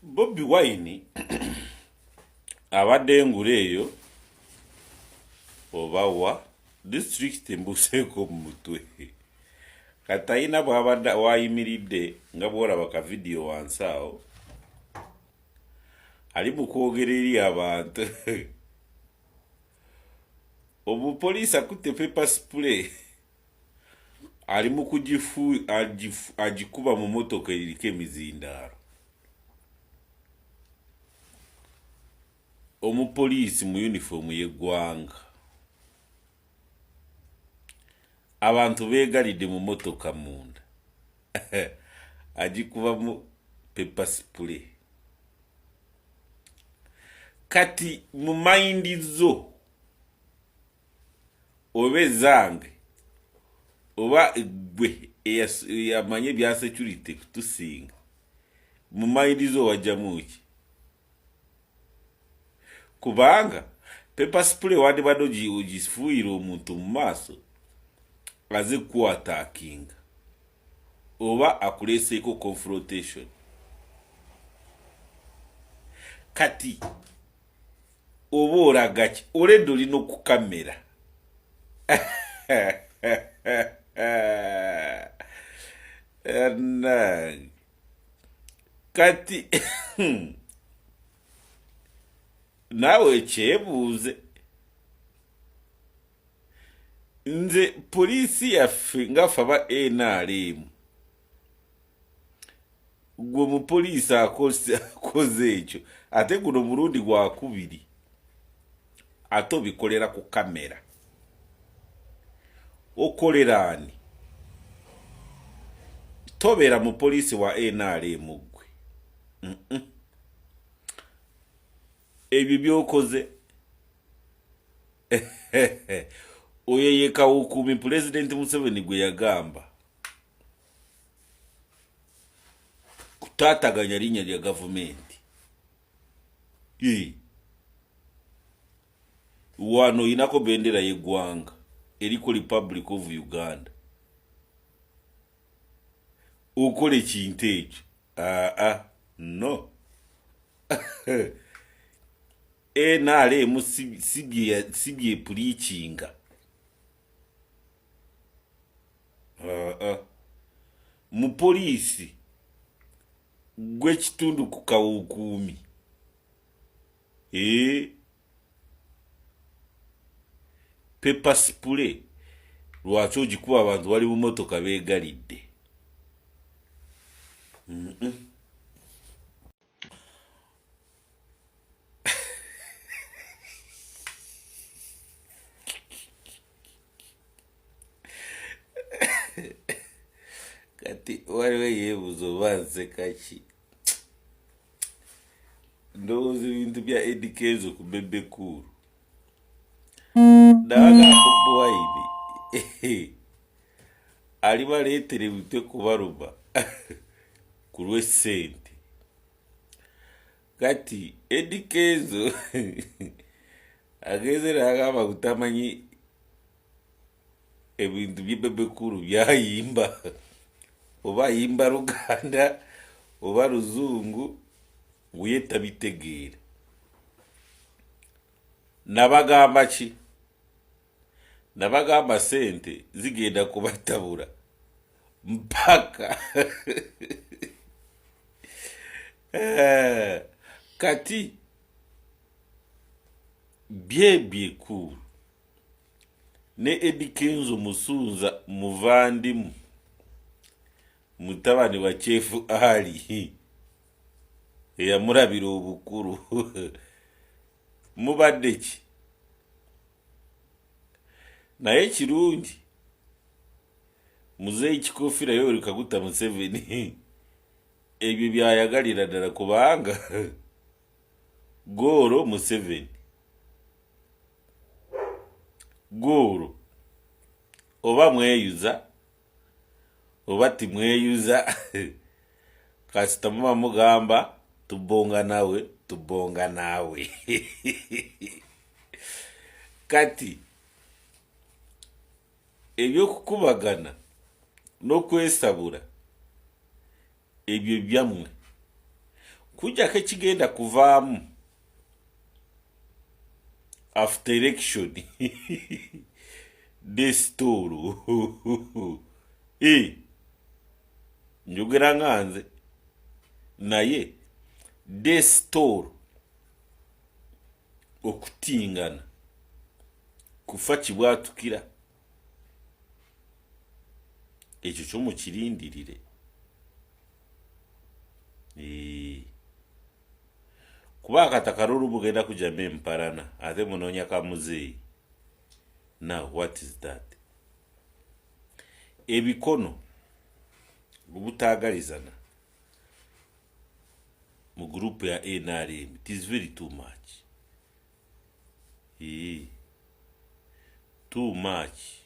Bobi Wine abadde nguleeyo oba wa district mbuseeko mu mutwe kati ayina bw'abadde wayimiridde nga bw'olaba ka vidiyo wansi awo ali mu kwogera eri abantu omupoliisi akutte paper spray ali mu agikuba mu motoka eriko emizindaalo. Omupoliisi mu uniform y'eggwanga abantu beegalidde mu motoka munda agikuba mu paper spray. Kati mu mayindi zo oba ezange oba gwe eyamanye ebya security kutusinga mu mayindi zo wajjamu ki? Kubanga paper spray wandibadde ogifuuyira omuntu mu maaso aze kukwataakinga oba akuleeseeko confrontation. Kati oba olaga ki? Oledde olina okukamera kati naawe ekyebuuze, nze poliisi yaffe ngaffe aba NRM, gwe mupoliisi akoze ekyo ate guno mulundi gwakubiri ate obikolera ku kamera. Okolera ani? Tobeera mupoliisi wa NRM gwe. Ebyo byokoze oyo ye Kawukuumi Pulezidenti Museveni gwe yagamba kutaataganya linnya lya gavumenti. Wano oyinako bendera y'eggwanga eriko Republic of Uganda. Okola ekintu ekyo? No. NRM sibye puliikinga. Mupoliisi gw'ekitundu ku Kawukuumi. Paper spray lwaki ogikuba abantu bali mu motoka beegalidde? Kati waliwo yeebuuza oba nseka ki? Ndowooza ebintu bya Eddy Kenzo ku Bebe Cool. Nabaga Bobi Wine ali baleetere bute kubaluma ku lw'essente. Kati Eddy Kenzo agenze n'agamba kutamanyi ebintu bye Bebe Cool byayimba oba ayimba Luganda oba Luzungu nguye tabitegeera. Nabagamba ki? Nabagamba sente zigenda kubatabula mpaka kati byebye Cool ne Eddy Kenzo Musunza muvandimu mutabani wa Chief Ali eyamulabira obukulu mubadde ki? Naye kirungi Muzeeyi Kikofiira Yoweri Kaguta Museveni ebyo byayagalira ddala kubanga Goro Museveni Goro oba mweyuza oba timweyuza kasita muba mugamba tubonga nawe kati ebyokukubagana n'okwesabula ebyo byammwe kujjako ekigenda kuvaamu after election desitolo njogera nga nze naye desitolo okutingana kufa kibwatukira ekyo kyomukirindirire kuba akataka lulu bugenda kujamu empalana ate munoonya kamuzeeyi. Now what is that? Ebikono obutaagalizana mu group ya NRM, it is very too much. Too much.